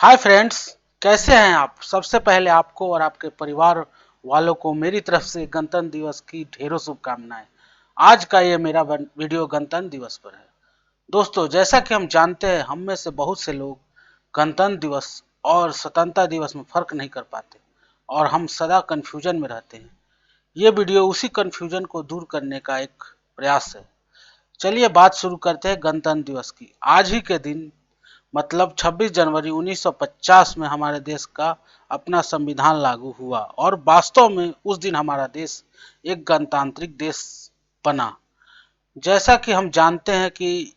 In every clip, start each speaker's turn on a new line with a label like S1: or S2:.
S1: Hi friends, कैसे हैं आप। सबसे पहले आपको और आपके परिवार वालों को मेरी तरफ से गणतंत्र दिवस की ढेरों शुभकामनाएं। आज का ये मेरा वीडियो गणतंत्र दिवस पर है। दोस्तों, जैसा कि हम जानते हैं, हम में से बहुत से लोग गणतंत्र दिवस और स्वतंत्रता दिवस में फर्क नहीं कर पाते और हम सदा कंफ्यूजन में रहते हैं। ये वीडियो उसी कंफ्यूजन को दूर करने का एक प्रयास है। चलिए बात शुरू करते हैं गणतंत्र दिवस की। आज ही के दिन मतलब 26 जनवरी 1950 में हमारे देश का अपना संविधान लागू हुआ और वास्तव में उस दिन हमारा देश एक गणतांत्रिक देश बना। जैसा कि हम जानते हैं कि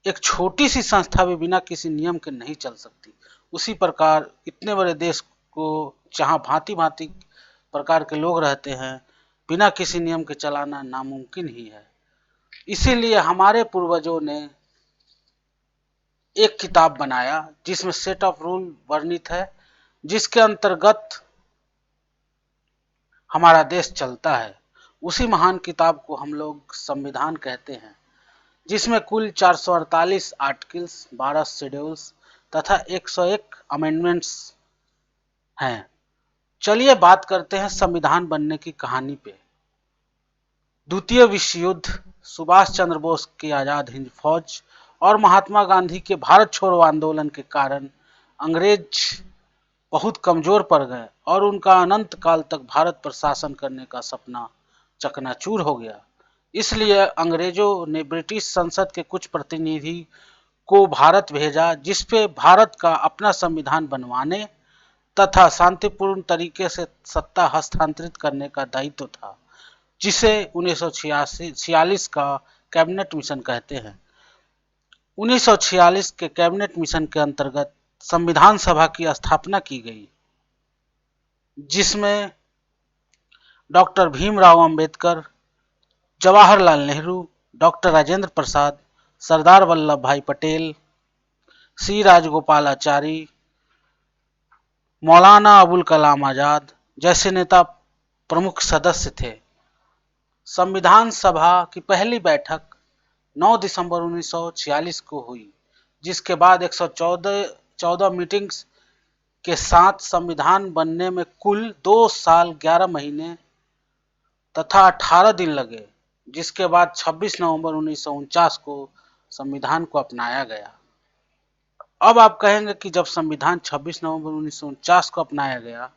S1: एक छोटी सी संस्था भी बिना किसी नियम के नहीं चल सकती, उसी प्रकार इतने बड़े देश को जहां भांति भांति प्रकार के लोग रहते हैं, बिना किसी नियम के चलाना नामुमकिन ही है। इसीलिए हमारे पूर्वजों ने एक किताब बनाया जिसमें सेट ऑफ रूल वर्णित है, जिसके अंतर्गत हमारा देश चलता है। उसी महान किताब को हम लोग संविधान कहते हैं, जिसमें कुल 448 आर्टिकल्स, 12 शेड्यूल्स तथा 101 अमेंडमेंट्स हैं। चलिए बात करते हैं संविधान बनने की कहानी पे। द्वितीय विश्व युद्ध, सुभाष चंद्र बोस की आजाद हिंद फौज और महात्मा गांधी के भारत छोड़ो आंदोलन के कारण अंग्रेज बहुत कमजोर पड़ गए और उनका अनंत काल तक भारत पर शासन करने का सपना चकनाचूर हो गया। इसलिए अंग्रेजों ने ब्रिटिश संसद के कुछ प्रतिनिधि को भारत भेजा, जिसपे भारत का अपना संविधान बनवाने तथा शांतिपूर्ण तरीके से सत्ता हस्तांतरित करने का दायित्व था, जिसे 1946 का कैबिनेट मिशन कहते हैं। 1946 के कैबिनेट मिशन के अंतर्गत संविधान सभा की स्थापना की गई, जिसमें डॉक्टर भीमराव अंबेडकर, जवाहरलाल नेहरू, डॉक्टर राजेंद्र प्रसाद, सरदार वल्लभ भाई पटेल, सी राजगोपालाचारी, मौलाना अबुल कलाम आजाद जैसे नेता प्रमुख सदस्य थे। संविधान सभा की पहली बैठक 9 दिसंबर 1946 को हुई, जिसके बाद 114 मीटिंग्स के साथ संविधान बनने में कुल 2 साल 11 महीने तथा 18 दिन लगे, जिसके बाद 26 नवंबर 1949 को संविधान को अपनाया गया। अब आप कहेंगे कि जब संविधान 26 नवंबर 1949 को अपनाया गया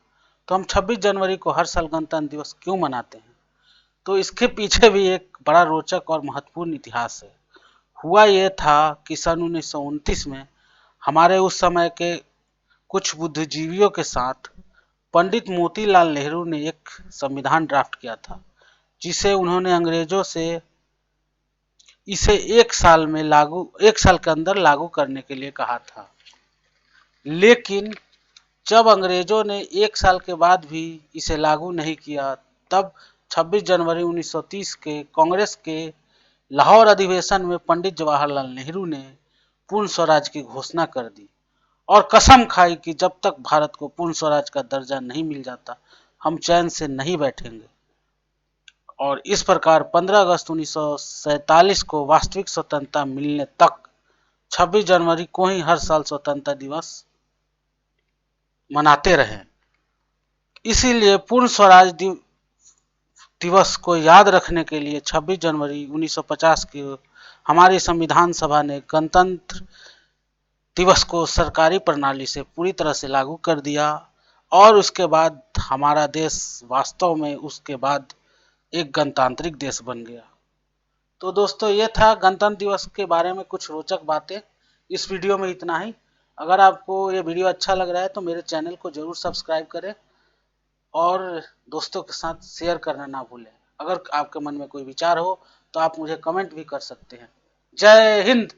S1: तो हम 26 जनवरी को हर साल गणतंत्र दिवस क्यों मनाते हैं। तो इसके पीछे भी एक बड़ा रोचक और महत्वपूर्ण इतिहास है। हुआ यह था कि सन 1929 में हमारे उस समय के कुछ बुद्धिजीवियों के साथ पंडित मोतीलाल नेहरू ने एक संविधान ड्राफ्ट किया था, जिसे उन्होंने अंग्रेजों से इसे एक साल के अंदर लागू करने के लिए कहा था। लेकिन जब अंग्रेजों ने एक साल के बाद भी इसे लागू नहीं किया, तब 26 जनवरी 1930 के कांग्रेस के लाहौर अधिवेशन में पंडित जवाहरलाल नेहरू ने पूर्ण स्वराज की घोषणा कर दी और कसम खाई कि जब तक भारत को पूर्ण स्वराज का दर्जा नहीं मिल जाता, हम चैन से नहीं बैठेंगे। और इस प्रकार 15 अगस्त 1947 को वास्तविक स्वतंत्रता मिलने तक 26 जनवरी को ही हर साल स्वतंत्रता दिवस मनाते रहे। इसीलिए पूर्ण स्वराज दिवस को याद रखने के लिए 26 जनवरी 1950 की हमारी संविधान सभा ने गणतंत्र दिवस को सरकारी प्रणाली से पूरी तरह से लागू कर दिया और उसके बाद हमारा देश वास्तव में उसके बाद एक गणतांत्रिक देश बन गया। तो दोस्तों, ये था गणतंत्र दिवस के बारे में कुछ रोचक बातें। इस वीडियो में इतना ही। अगर आपको ये वीडियो अच्छा लग रहा है तो मेरे चैनल को जरूर सब्सक्राइब करें और दोस्तों के साथ शेयर करना ना भूलें। अगर आपके मन में कोई विचार हो तो आप मुझे कमेंट भी कर सकते हैं। जय हिंद।